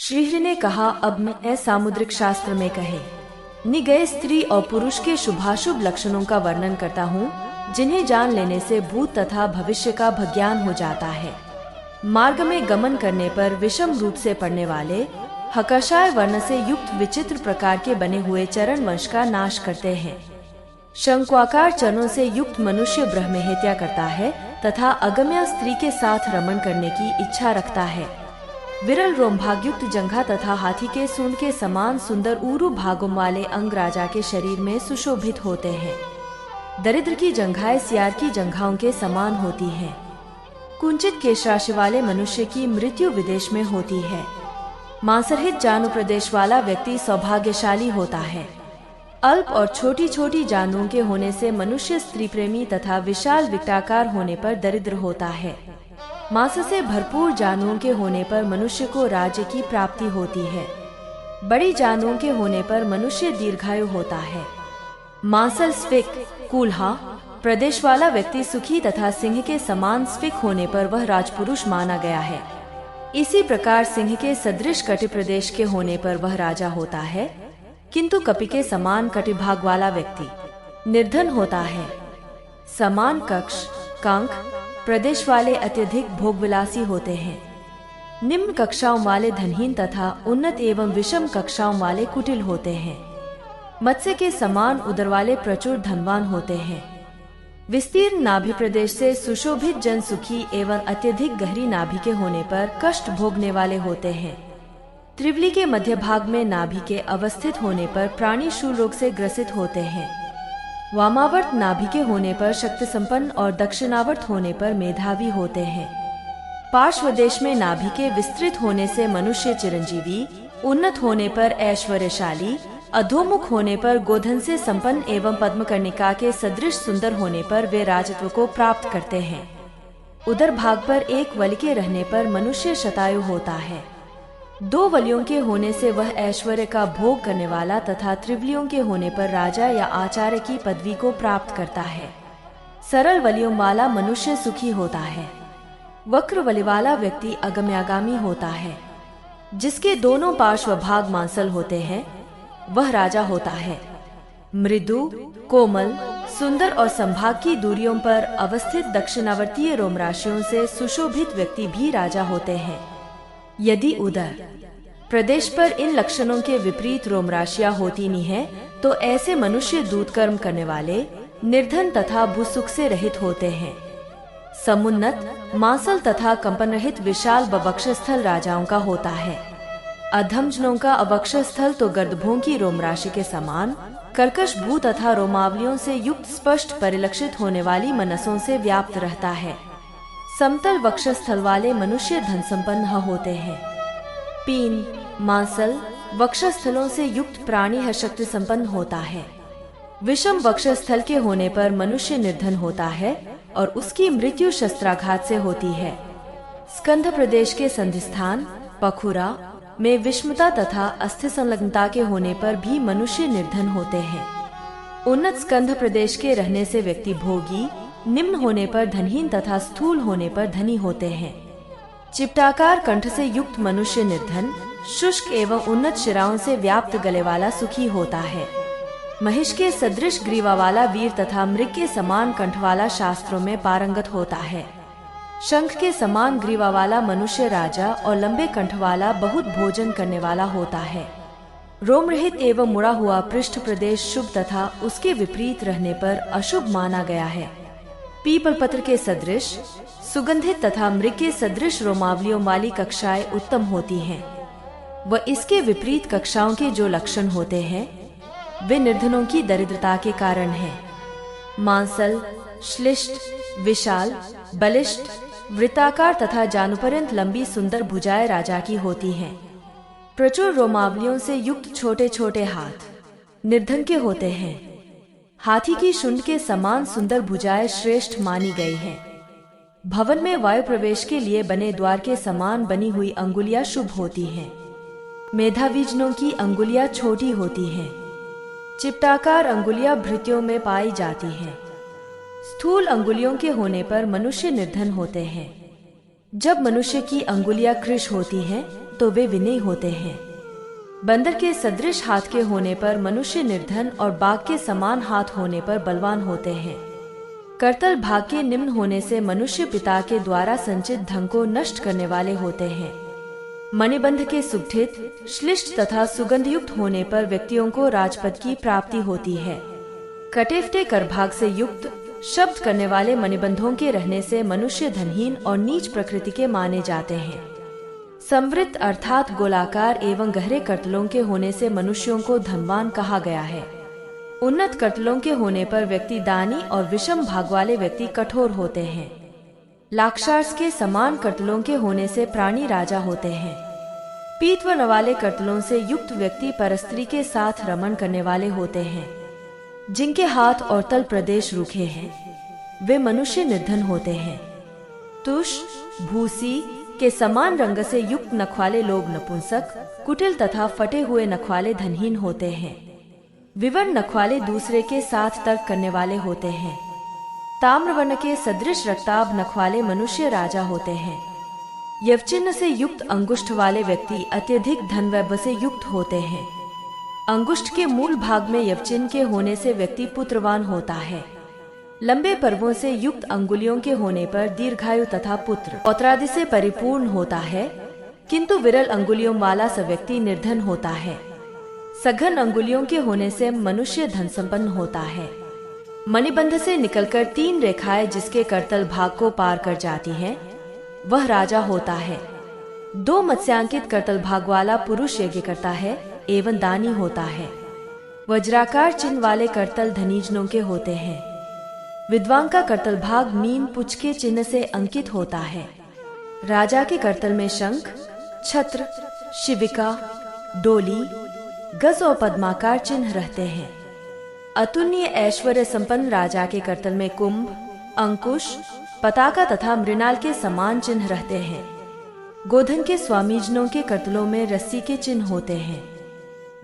श्रीहरि ने कहा, अब मैं सामुद्रिक शास्त्र में कहे नि गए स्त्री और पुरुष के शुभाशुभ लक्षणों का वर्णन करता हूँ, जिन्हें जान लेने से भूत तथा भविष्य का ज्ञान हो जाता है। मार्ग में गमन करने पर विषम रूप से पड़ने वाले हकशाय वर्ण से युक्त विचित्र प्रकार के बने हुए चरण वंश का नाश करते हैं। शंक्वाकार चरणों से युक्त मनुष्य ब्रह्महत्या करता है तथा अगम्या स्त्री के साथ रमण करने की इच्छा रखता है। विरल रोमभागयुक्त जंघा तथा हाथी के सूंड के समान सुंदर ऊरु भागों वाले अंग राजा के शरीर में सुशोभित होते हैं। दरिद्र की जंघाएं सियार की जंघाओं के समान होती हैं। कुंचित केश राशि वाले मनुष्य की मृत्यु विदेश में होती है। मांसरहित जानु प्रदेश वाला व्यक्ति सौभाग्यशाली होता है। अल्प और छोटी छोटी जानुओं के होने से मनुष्य स्त्री प्रेमी तथा विशाल विकटाकार होने पर दरिद्र होता है। मांस से भरपूर जानुओं के होने पर मनुष्य को राज्य की प्राप्ति होती है। बड़ी जानुओं के होने पर मनुष्य दीर्घायु होता है। मांसल स्फिक कूल्हा प्रदेश वाला व्यक्ति सुखी तथा सिंह के समान स्फिक होने पर वह राजपुरुष माना गया है। इसी प्रकार सिंह के सदृश कटि प्रदेश के होने पर वह राजा होता है, किंतु कपि के समान कटिभाग वाला व्यक्ति निर्धन होता है। समान कक्ष कांक प्रदेश वाले अत्यधिक भोगविलासी होते हैं। निम्न कक्षाओं वाले धनहीन तथा उन्नत एवं विषम कक्षाओं वाले कुटिल होते हैं। मत्स्य के समान उदर वाले प्रचुर धनवान होते हैं। विस्तीर्ण नाभि प्रदेश से सुशोभित जन सुखी एवं अत्यधिक गहरी नाभि के होने पर कष्ट भोगने वाले होते हैं। त्रिवली के मध्य भाग में नाभि के अवस्थित होने पर प्राणी शूल रोग से ग्रसित होते हैं। वामावर्त नाभि के होने पर शक्ति संपन्न और दक्षिणावर्त होने पर मेधावी होते हैं। पार्श्व देश में नाभि के विस्तृत होने से मनुष्य चिरंजीवी, उन्नत होने पर ऐश्वर्यशाली, अधोमुख होने पर गोधन से संपन्न एवं पद्मकर्णिका के सदृश सुंदर होने पर वे राजत्व को प्राप्त करते हैं। उदर भाग पर एक वलि के रहने पर मनुष्य शतायु होता है। दो वलियों के होने से वह ऐश्वर्य का भोग करने वाला तथा त्रिवलियों के होने पर राजा या आचार्य की पदवी को प्राप्त करता है। सरल वलियों वाला मनुष्य सुखी होता है। वक्र वलि वाला व्यक्ति अगम्यागामी होता है। जिसके दोनों पार्श्व भाग मांसल होते हैं वह राजा होता है। मृदु, कोमल, सुंदर और संभाग की दूरियों पर अवस्थित दक्षिणावर्तीय रोम राशियों से सुशोभित व्यक्ति भी राजा होते हैं। यदि उदर प्रदेश पर इन लक्षणों के विपरीत रोम राशियां होती नहीं है तो ऐसे मनुष्य दूत कर्म करने वाले, निर्धन तथा भूसुख से रहित होते हैं। समुन्नत, मांसल तथा कंपन रहित विशाल बवक्षस्थल राजाओं का होता है। अधमजनों का अवक्षस्थल तो गर्दभों की रोम राशि के समान कर्कश भू तथा रोमावलियों से युक्त स्पष्ट परिलक्षित होने वाली मनसों से व्याप्त रहता है। समतल वक्षस्थल वाले मनुष्य धन संपन्न होते हैं। पीन, मांसल वक्षस्थलों से युक्त प्राणी हर शक्ति संपन्न होता है। विषम वक्षस्थल के होने पर मनुष्य निर्धन होता है और उसकी मृत्यु शस्त्राघात से होती है। स्कंध प्रदेश के संधिस्थान पखुरा में विषमता तथा अस्थि संलग्नता के होने पर भी मनुष्य निर्धन होते हैं। उन्नत स्कंध प्रदेश के रहने से व्यक्ति भोगी, निम्न होने पर धनहीन तथा स्थूल होने पर धनी होते हैं। चिपटाकार कंठ से युक्त मनुष्य निर्धन, शुष्क एवं उन्नत शिराओं से व्याप्त गले वाला सुखी होता है। महिष के सदृश ग्रीवा वाला वीर तथा मृग के समान कंठ वाला शास्त्रों में पारंगत होता है। शंख के समान ग्रीवा वाला मनुष्य राजा और लंबे कंठ वाला बहुत भोजन करने वाला होता है। रोम रहित एवं मुड़ा हुआ पृष्ठ प्रदेश शुभ तथा उसके विपरीत रहने पर अशुभ माना गया है। पीपल पत्र के सदृश, सुगंधित तथा मृग के सदृश रोमावलियों वाली कक्षाएं उत्तम होती हैं। वह इसके विपरीत कक्षाओं के जो लक्षण होते हैं वे निर्धनों की दरिद्रता के कारण हैं। मांसल, श्लिष्ट, विशाल, बलिष्ठ, वृत्ताकार तथा जानुपर्यंत लंबी सुंदर भुजाएं राजा की होती हैं। प्रचुर रोमावलियों से युक्त छोटे छोटे हाथ निर्धन के होते हैं। हाथी की शुंड के समान सुंदर भुजाएं श्रेष्ठ मानी गई हैं। भवन में वायु प्रवेश के लिए बने द्वार के समान बनी हुई अंगुलियां शुभ होती हैं। मेधावीजनों की अंगुलियां छोटी होती हैं। चिपटाकार अंगुलियां भृत्यों में पाई जाती हैं। स्थूल अंगुलियों के होने पर मनुष्य निर्धन होते हैं। जब मनुष्य की अंगुलियां कृश होती हैं तो वे विनयी होते हैं। बंदर के सदृश हाथ के होने पर मनुष्य निर्धन और बाघ के समान हाथ होने पर बलवान होते हैं। करतल भाग के निम्न होने से मनुष्य पिता के द्वारा संचित धन को नष्ट करने वाले होते हैं। मणिबंध के सुगठित, श्लिष्ट तथा सुगंधयुक्त होने पर व्यक्तियों को राजपद की प्राप्ति होती है। कटेफटे करभाग से युक्त शब्द करने वाले मणिबंधों के रहने से मनुष्य धनहीन और नीच प्रकृति के माने जाते हैं। संवृत्त अर्थात गोलाकार एवं गहरे करतलों के होने से मनुष्यों को धनवान कहा गया है। उन्नत करतलों के होने पर व्यक्ति दानी और विषम भाग वाले व्यक्ति कठोर होते हैं। लाक्षार्स के समान करतलों के होने से प्राणी राजा होते हैं। पीतवर्ण वाले करतलों से युक्त व्यक्ति परस्त्री के साथ रमण करने वाले होते हैं। जिनके हाथ और तल प्रदेश रूखे हैं, वे मनुष्य निर्धन होते हैं। तुष, भूसी के समान रंग से युक्त नख वाले लोग नपुंसक, कुटिल तथा फटे हुए नख वाले धनहीन होते हैं। विवर्ण नख वाले दूसरे के साथ तर्क करने वाले होते हैं। ताम्रवर्ण के सदृश रक्ताभ नख वाले मनुष्य राजा होते हैं। यवचिन्ह से युक्त अंगुष्ठ वाले व्यक्ति अत्यधिक धन वैभव से युक्त होते हैं। अंगुष्ठ के मूल भाग में यवचिन्ह के होने से व्यक्ति पुत्रवान होता है। लंबे पर्वों से युक्त अंगुलियों के होने पर दीर्घायु तथा पुत्र पौत्रादि से परिपूर्ण होता है, किंतु विरल अंगुलियों वाला स व्यक्ति निर्धन होता है। सघन अंगुलियों के होने से मनुष्य धन संपन्न होता है। मणिबंध से निकलकर 3 रेखाएं जिसके करतल भाग को पार कर जाती हैं, वह राजा होता है। 2 मत्स्यांकित करतल भाग वाला पुरुष यज्ञ करता है एवं दानी होता है। वज्राकार चिन्ह वाले करतल धनीजनों के होते हैं। विद्वान का करतल भाग मीन पुच्छ के चिन्ह से अंकित होता है। राजा के करतल में शंख, छत्र, शिविका, डोली, गज और पद्माकार चिन्ह रहते हैं। अतुल्य ऐश्वर्य संपन्न राजा के करतल में कुंभ, अंकुश, पताका तथा मृणाल के समान चिन्ह रहते हैं। गोधन के स्वामीजनों के करतलों में रस्सी के चिन्ह होते हैं।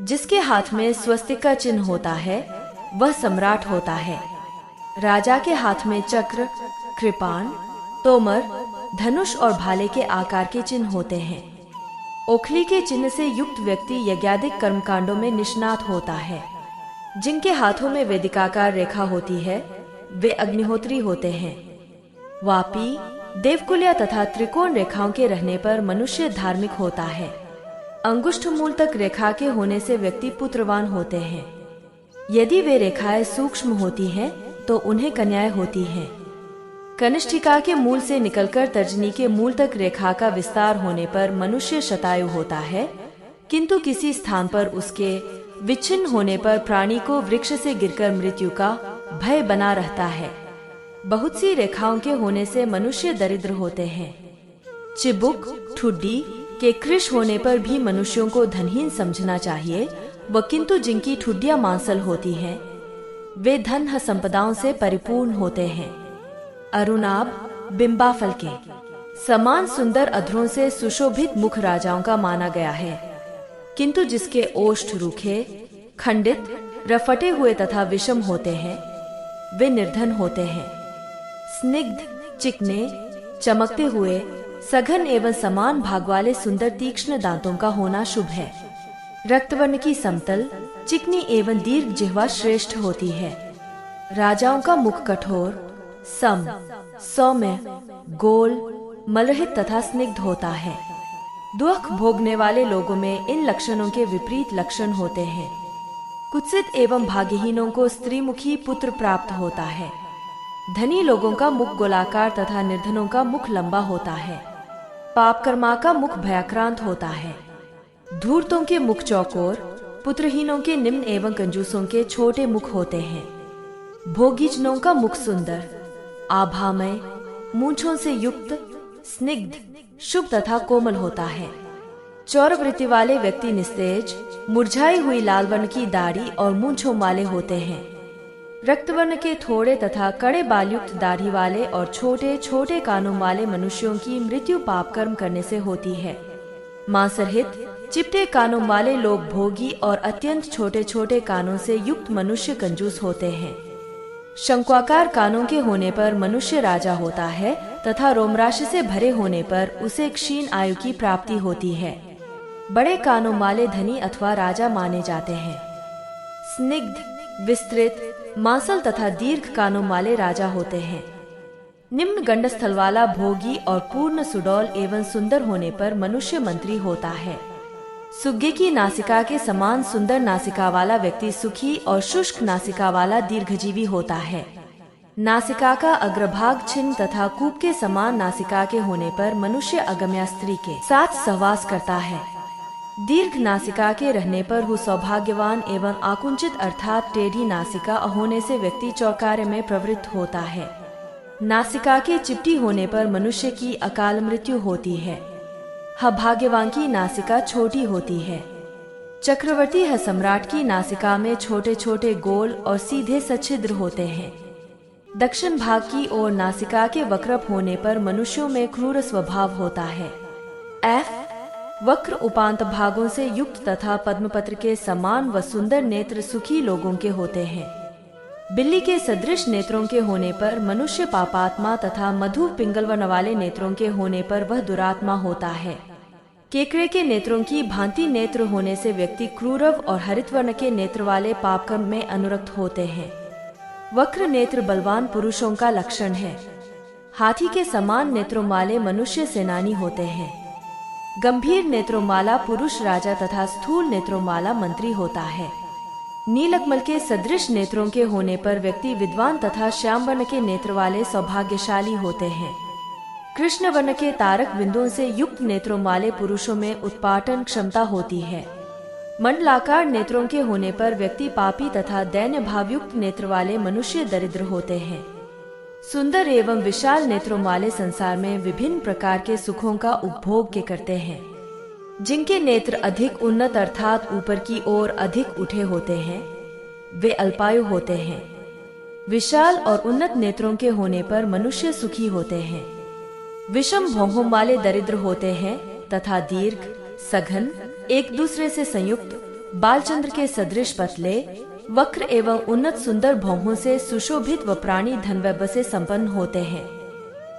जिसके हाथ में स्वस्तिक का चिन्ह होता है, वह सम्राट होता है। राजा के हाथ में चक्र, कृपाण, तोमर, धनुष और भाले के आकार के चिन्ह होते हैं। ओखली के चिन्ह से युक्त व्यक्ति यज्ञादिक कर्मकांडों में निष्णात होता है। जिनके हाथों में वेदिकाकार रेखा होती है, वे अग्निहोत्री होते हैं। वापी, देवकुलिया तथा त्रिकोण रेखाओं के रहने पर मनुष्य धार्मिक होता है। अंगुष्ठ मूल तक रेखा के होने से व्यक्ति पुत्रवान होते हैं। यदि वे रेखाएं सूक्ष्म होती हैं, तो उन्हें कन्याएं होती हैं। कनिष्ठिका के मूल से निकलकर तर्जनी के मूल तक रेखा का विस्तार होने पर मनुष्य शतायु होता है, किंतु किसी स्थान पर उसके विच्छिन्न होने पर प्राणी को वृक्ष से गिरकर मृत्यु का भय बना रहता है। बहुत सी रेखाओं के होने से मनुष्य दरिद्र होते हैं। चिबुक, ठुड्डी के कृश होने पर भी मनुष्यों को धनहीन समझना चाहिए, व किंतु जिनकी ठुड्डियां मांसल होती हैं, वे धन संपदाओं से परिपूर्ण होते हैं। अरुणाभ, बिंबाफल के समान सुंदर अधरों से सुशोभित मुख राजाओं का माना गया है, किंतु जिसके ओष्ठ रूखे, खंडित, रफटे हुए तथा विषम होते हैं, वे निर्धन होते हैं। स्निग्ध, चिकने, चमकते हुए, सघन एवं समान भाग वाले सुंदर तीक्ष्ण दांतों का होना शुभ है। रक्तवर्ण की समतल, चिकनी एवं दीर्घ जिह्वा श्रेष्ठ होती है। राजाओं का मुख कठोर, सम, सौम्य, गोल, मलरहित तथा स्निग्ध होता है। दुख भोगने वाले लोगों में इन लक्षणों के विपरीत लक्षण होते हैं। कुत्सित एवं भाग्यहीनों को स्त्रीमुखी पुत्र प्राप्त होता है। धनी लोगों का मुख गोलाकार तथा निर्धनों का मुख लंबा होता है। पापकर्मा का मुख भयाक्रांत होता है। धूर्तों के मुख चौकोर, पुत्रहीनों के निम्न एवं कंजूसों के छोटे मुख होते हैं। भोगीजनों का मुख सुंदर, आभामय, मूंछों से युक्त, स्निग्ध, शुभ तथा कोमल होता है। चौरवृत्ति वाले व्यक्ति निस्तेज, मुरझाई हुई लाल वर्ण की दाढ़ी और मूंछों वाले होते हैं। रक्तवर्ण के थोड़े तथा कड़े बालयुक्त दाढ़ी वाले और छोटे छोटे कानों वाले मनुष्यों की मृत्यु पाप कर्म करने से होती है। मांसरहित, चिपटे कानों वाले लोग भोगी और अत्यंत छोटे छोटे कानों से युक्त मनुष्य कंजूस होते हैं। शंक्वाकार कानों के होने पर मनुष्य राजा होता है तथा रोमराशि से भरे होने पर उसे क्षीण आयु की प्राप्ति होती है। बड़े कानों वाले धनी अथवा राजा माने जाते हैं। स्निग्ध, विस्तृत, मांसल तथा दीर्घ कानों वाले राजा होते हैं। निम्न गंडस्थल वाला भोगी और पूर्ण सुडौल एवं सुंदर होने पर मनुष्य मंत्री होता है। सुग्गे की नासिका के समान सुंदर नासिका वाला व्यक्ति सुखी और शुष्क नासिका वाला दीर्घजीवी होता है। नासिका का अग्रभाग छिन्न तथा कूप के समान नासिका के होने पर मनुष्य अगम्या स्त्री के साथ सहवास करता है। दीर्घ नासिका के रहने पर वो सौभाग्यवान एवं आकुंचित अर्थात टेढ़ी नासिका होने से व्यक्ति चौकार्य में प्रवृत्त होता है। नासिका के चिपटी होने पर मनुष्य की अकाल मृत्यु होती है। भाग्यवान की नासिका छोटी होती है। चक्रवर्ती सम्राट की नासिका में छोटे छोटे गोल और सीधे सच्छिद्र होते हैं। दक्षिण भाग की ओर नासिका के वक्रप होने पर मनुष्यों में क्रूर स्वभाव होता है। वक्र उपांत भागों से युक्त तथा पद्मपत्र के समान व सुंदर नेत्र सुखी लोगों के होते हैं। बिल्ली के सदृश नेत्रों के होने पर मनुष्य पापात्मा तथा मधु पिंगलवन वाले नेत्रों के होने पर वह दुरात्मा होता है। केकड़े के नेत्रों की भांति नेत्र होने से व्यक्ति क्रूरव और हरितवर्ण के नेत्र वाले पापकर्म में अनुरक्त होते हैं। वक्र नेत्र बलवान पुरुषों का लक्षण है। हाथी के समान नेत्रों वाले मनुष्य सेनानी होते हैं। गंभीर नेत्रों वाला पुरुष राजा तथा स्थूल नेत्रों वाला मंत्री होता है। नीलकमल के सदृश नेत्रों के होने पर व्यक्ति विद्वान तथा श्याम वर्ण के नेत्र वाले सौभाग्यशाली होते हैं। कृष्ण वर्ण के तारक बिंदुओं से युक्त नेत्रों वाले पुरुषों में उत्पाटन क्षमता होती है। मंडलाकार नेत्रों के होने पर व्यक्ति पापी तथा दैन्य भावयुक्त नेत्र वाले मनुष्य दरिद्र होते हैं। सुंदर एवं विशाल नेत्रों वाले संसार में विभिन्न प्रकार के सुखों का उपभोग के करते हैं। जिनके नेत्र अधिक उन्नत अर्थात ऊपर की ओर अधिक उठे होते हैं वे अल्पायु होते हैं। विशाल और उन्नत नेत्रों के होने पर मनुष्य सुखी होते हैं। विषम भौहों वाले दरिद्र होते हैं तथा दीर्घ, सघन, एक दूसरे से संयुक्त, बालचंद्र के सदृश पतले, वक्र एवं उन्नत सुंदर भौहों से सुशोभित व प्राणी धनवैभव से संपन्न होते हैं।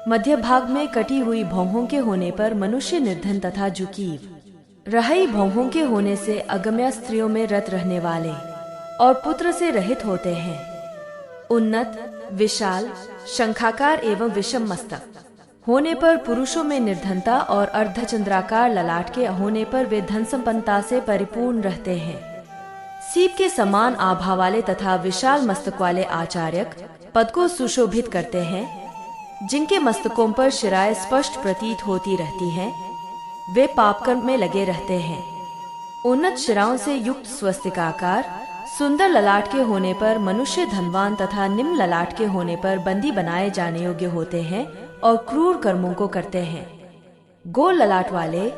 मध्य भाग में कटी हुई भौहों के होने पर मनुष्य निर्धन तथा जुकीव, रहाई भौहों के होने से अगम्या स्त्रियों में रत रहने वाले और पुत्र से रहित होते हैं। उन्नत, विशाल, शंखाकार एवं विषम मस्तक होने पर पुरुषों में निर्धनता और अर्धचंद्राकार ललाट के होने पर वे धन संपन्नता से परिपूर्ण रहते हैं। सीप के समान आभा वाले तथा विशाल मस्तक वाले आचार्यक पद को सुशोभित करते हैं। जिनके मस्तकों पर शिराएं स्पष्ट प्रतीत होती रहती हैं वे पापकर्म में लगे रहते हैं। उन्नत शिराओं से युक्त स्वस्तिकाकार सुंदर ललाट के होने पर मनुष्य धनवान तथा निम्न ललाट के होने पर बंदी बनाए जाने योग्य होते हैं और क्रूर कर्मों को करते हैं। गोल ललाट वाले,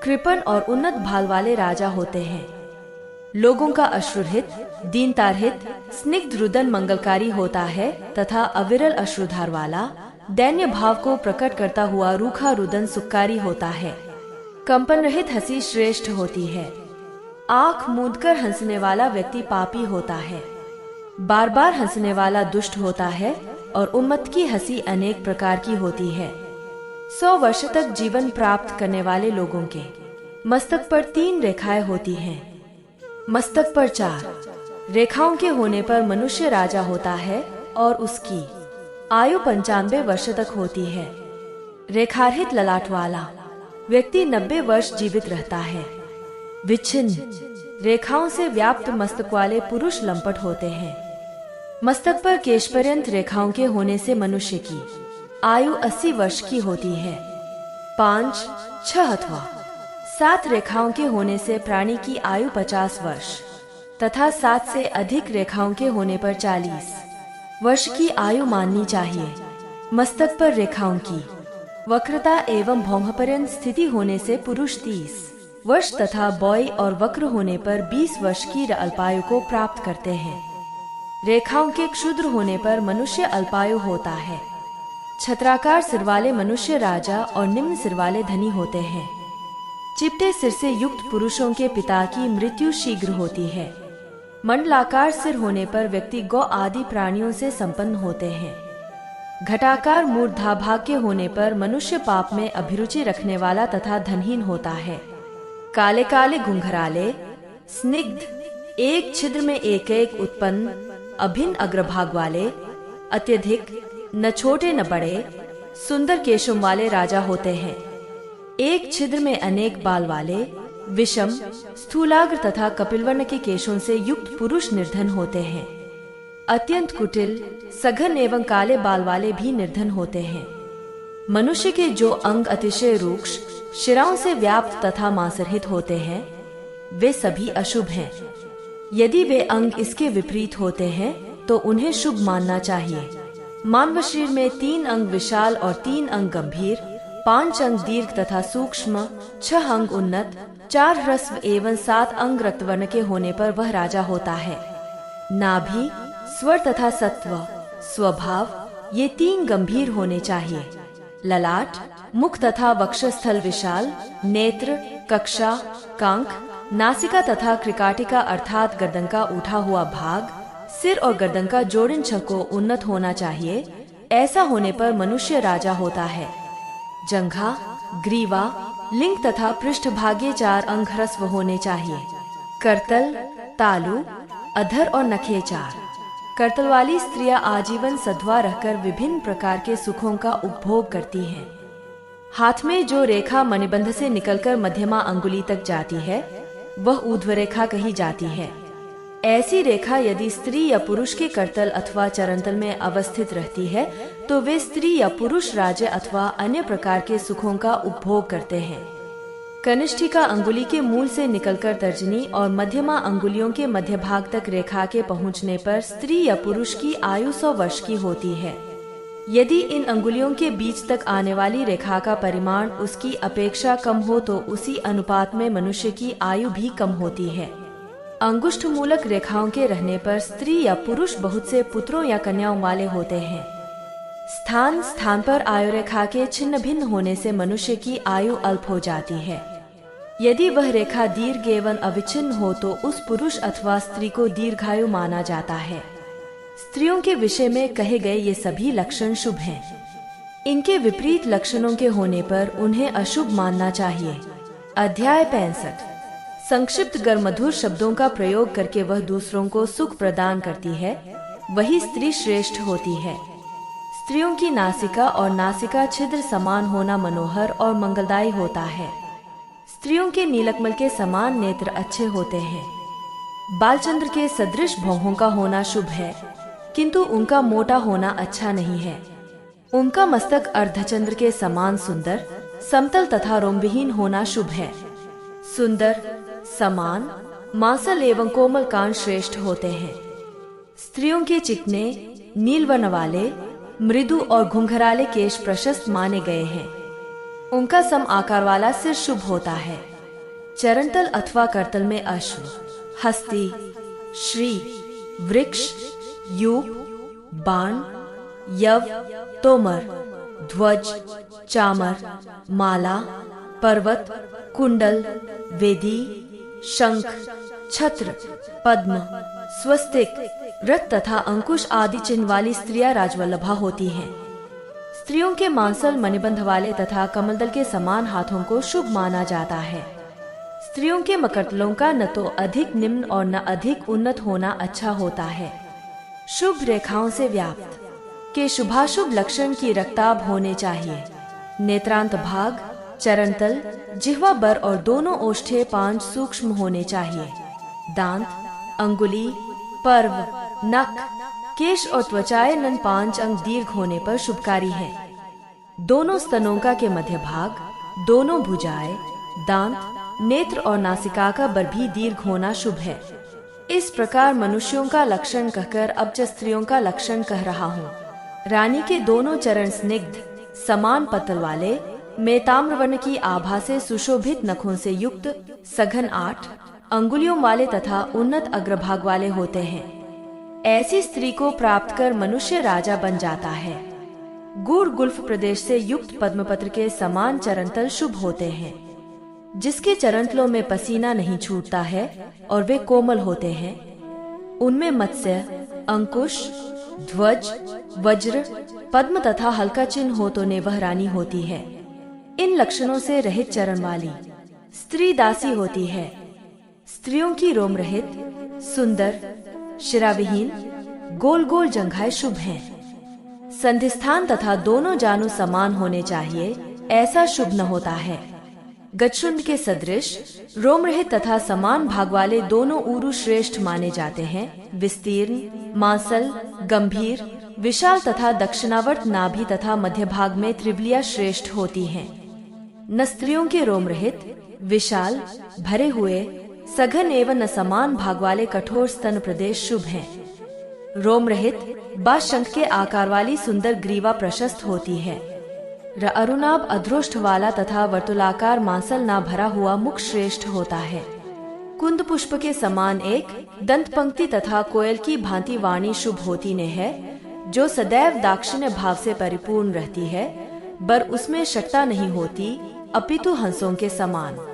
कृपण और उन्नत भाल वाले राजा होते हैं। लोगों का अश्रुहित, दीनतारहित, स्निग्ध रुदन मंगलकारी होता है तथा अविरल अश्रुधार वाला दैन्य भाव को प्रकट करता हुआ रूखा रुदन सुखकारी होता है। कंपन रहित हंसी श्रेष्ठ होती है। आंख मूंदकर हंसने वाला व्यक्ति पापी होता है। बार बार हंसने वाला दुष्ट होता है और उन्मत्त की हंसी अनेक प्रकार की होती है। 100 वर्ष तक जीवन प्राप्त करने वाले लोगों के मस्तक पर 3 रेखाएं होती हैं। मस्तक पर 4 रेखाओं के होने पर मनुष्य राजा होता है और उसकी आयु 95 वर्ष तक होती है। रेखारहित ललाट वाला व्यक्ति 90 वर्ष जीवित रहता है। विच्छिन्न रेखाओं से व्याप्त मस्तक वाले पुरुष लंपट होते हैं। मस्तक पर केश पर्यंत रेखाओं के होने से मनुष्य की आयु 80 वर्ष की होती है। 5, 6 अथवा 7 रेखाओं के होने से प्राणी की आयु 50 वर्ष तथा 7 से अधिक रेखाओं के होने पर 40 वर्ष की आयु माननी चाहिए। मस्तक पर रेखाओं की वक्रता एवं भौह पर्यंत स्थिति होने से पुरुष 30 वर्ष तथा बॉय और वक्र होने पर 20 वर्ष की अल्पायु को प्राप्त करते हैं। रेखाओं के क्षुद्र होने पर मनुष्य अल्पायु होता है। छत्राकार सिर वाले मनुष्य राजा और निम्न सिर वाले धनी होते हैं। चिपटे सिर से युक्त पुरुषों के पिता की मृत्यु शीघ्र होती है। मंडलाकार सिर होने पर व्यक्ति गौ आदि प्राणियों से संपन्न होते हैं। घटाकार मूर्धाभाग के होने पर मनुष्य पाप में अभिरुचि रखने वाला तथा धनहीन होता है। काले काले घुंघराले, स्निग्ध, एक छिद्र में एक एक उत्पन्न, अभिन्न अग्रभाग वाले, अत्यधिक, न छोटे न बड़े, सुंदर केशों वाले राजा होते हैं। एक छिद्र में अनेक बाल वाले, विषम, स्थूलाग्र तथा कपिलवर्ण के केशों से युक्त पुरुष निर्धन होते हैं। अत्यंत कुटिल, सघन एवं काले बाल वाले भी निर्धन होते हैं। मनुष्य के जो अंग अतिशय रूक्ष, शिराओं से व्याप्त तथा मांसरहित होते हैं, वे सभी अशुभ हैं। यदि वे अंग इसके विपरीत होते हैं तो उन्हें शुभ मानना चाहिए। मानव शरीर में 3 अंग विशाल और 3 अंग गंभीर, 5 अंग दीर्घ तथा सूक्ष्म, 6 अंग उन्नत, 4 ह्रस्व एवं 7 अंग रक्तवर्ण के होने पर वह राजा होता है। नाभि, स्वर तथा सत्व, स्वभाव, ये 3 गंभीर होने चाहिए। ललाट, मुख तथा वक्षस्थल विशाल, नेत्र, कक्षा, कांख, नासिका तथा क्रिकाटिका अर्थात गर्दन का उठा हुआ भाग, सिर और गर्दन का जोड़न छको उन्नत होना चाहिए। ऐसा होने पर मनुष्य राजा होता है। जंघा, ग्रीवा, लिंग तथा पृष्ठभागीय 4 अंग ह्रस्व होने चाहिए। करतल, तालु, अधर और नखे 4। करतल वाली स्त्रियां आजीवन सधवा रहकर विभिन्न प्रकार के सुखों का उपभोग करती हैं। हाथ में जो रेखा मणिबंध से निकलकर मध्यमा अंगुली तक जाती है, वह ऊर्ध्व रेखा कही जाती है। ऐसी रेखा यदि स्त्री या पुरुष के करतल अथवा चरणतल में अवस्थित रहती है तो वे स्त्री या पुरुष राज्य अथवा अन्य प्रकार के सुखों का उपभोग करते हैं। कनिष्ठिका अंगुली के मूल से निकलकर तर्जनी और मध्यमा अंगुलियों के मध्य भाग तक रेखा के पहुंचने पर स्त्री या पुरुष की आयु 100 वर्ष की होती है। यदि इन अंगुलियों के बीच तक आने वाली रेखा का परिमाण उसकी अपेक्षा कम हो तो उसी अनुपात में मनुष्य की आयु भी कम होती है। अंगुष्ठ मूलक रेखाओं के रहने पर स्त्री या पुरुष बहुत से पुत्रों या कन्याओं वाले होते हैं। स्थान स्थान पर आयु रेखा के छिन्न भिन्न होने से मनुष्य की आयु अल्प हो जाती है। यदि वह रेखा दीर्घ एवं अविच्छिन्न हो तो उस पुरुष अथवा स्त्री को दीर्घायु माना जाता है। स्त्रियों के विषय में कहे गए ये सभी लक्षण शुभ हैं। इनके विपरीत लक्षणों के होने पर उन्हें अशुभ मानना चाहिए। अध्याय 65। संक्षिप्त गर्मधुर शब्दों का प्रयोग करके वह दूसरों को सुख प्रदान करती है, वही स्त्री श्रेष्ठ होती है। स्त्रियों की नासिका और नासिका छिद्र समान होना मनोहर और मंगलदायी होता है। स्त्रियों के नीलकमल के समान नेत्र अच्छे होते हैं। बालचंद्र के सदृश भौहों का होना शुभ है, किंतु उनका मोटा होना अच्छा नहीं है। उनका मस्तक अर्धचंद्र के समान सुंदर, समतल तथा रोमविहीन होना शुभ है। सुंदर, समान, मांसल एवं कोमल कान श्रेष्ठ होते हैं। स्त्रियों के चिकने, नीलवर्ण वाले, मृदु और घुंघराले केश प्रशस्त माने गए हैं। उनका सम आकार वाला सिर शुभ होता है। चरणतल अथवा करतल में अश्व, हस्ती, श्री, वृक्ष, यूप, बाण, यव, तोमर, ध्वज, चामर, माला, पर्वत, कुंडल, वेदी, शंख, छत्र, पद्म, स्वस्तिक, रथ तथा अंकुश आदि चिन्ह वाली स्त्रियां राजवल्लभा होती हैं। स्त्रियों के मांसल मणिबंध वाले तथा कमलदल के समान हाथों को शुभ माना जाता है। स्त्रियों के मकरतलों का न तो अधिक निम्न और न अधिक उन्नत होना अच्छा होता है। शुभ रेखाओं से व्याप्त के शुभाशुभ लक्षण की रक्ताभ होने चाहिए। नेत्रांत भाग, चरणतल, जिह्वा बर और दोनों ओष्ठे 5 सूक्ष्म होने चाहिए। दांत, अंगुली, पर्व, नख, केश और त्वचाएनन 5 अंग दीर्घ होने पर शुभकारी है। दोनों स्तनों के मध्य भाग, दोनों भुजाएं, दांत, नेत्र और नासिका का बर भी दीर्घ होना शुभ है। इस प्रकार मनुष्यों का लक्षण कहकर अब स्त्रियों का लक्षण कह रहा हूँ। रानी के दोनों चरण स्निग्ध, समान पतल वाले, में ताम्रवर्ण की आभा से सुशोभित नखों से युक्त, सघन 8 अंगुलियों वाले तथा उन्नत अग्रभाग वाले होते हैं। ऐसी स्त्री को प्राप्त कर मनुष्य राजा बन जाता है। गुड़ गुल्फ प्रदेश से युक्त पद्मपत्र के समान चरणतल शुभ होते हैं। जिसके चरणतलों में पसीना नहीं छूटता है और वे कोमल होते हैं, उनमें मत्स्य, अंकुश, ध्वज, वज्र, पद्म तथा हल्का चिन्ह हो तो ने वह रानी होती है। इन लक्षणों से रहित चरण वाली स्त्री दासी होती है। स्त्रियों की रोम रहित, सुंदर, शिराविहीन, गोल गोल जंघाएं शुभ हैं। संधिस्थान तथा दोनों जानू समान होने चाहिए, ऐसा शुभ न होता है। गजशुंड के सदृश रोम रहित तथा समान भाग वाले दोनों ऊरु श्रेष्ठ माने जाते हैं। विस्तीर्ण, मांसल, गंभीर, विशाल तथा दक्षिणावर्त नाभि तथा मध्य भाग में त्रिवलिया श्रेष्ठ होती हैं। न स्त्रियों के रोम रहित, विशाल, भरे हुए, सघन एवं न समान भाग वाले कठोर स्तन प्रदेश शुभ हैं। रोम रहित बाशंख के आकार वाली सुंदर ग्रीवा प्रशस्त होती है। अरुणाभ अधरोष्ठ वाला तथा वर्तुलाकार मांसल ना भरा हुआ मुख श्रेष्ठ होता है। कुंद पुष्प के समान एक दंत पंक्ति तथा कोयल की भांति वाणी शुभ होती ने है, जो सदैव दाक्षिण्य भाव से परिपूर्ण रहती है, पर उसमें शक्ता नहीं होती, अपितु हंसों के समान।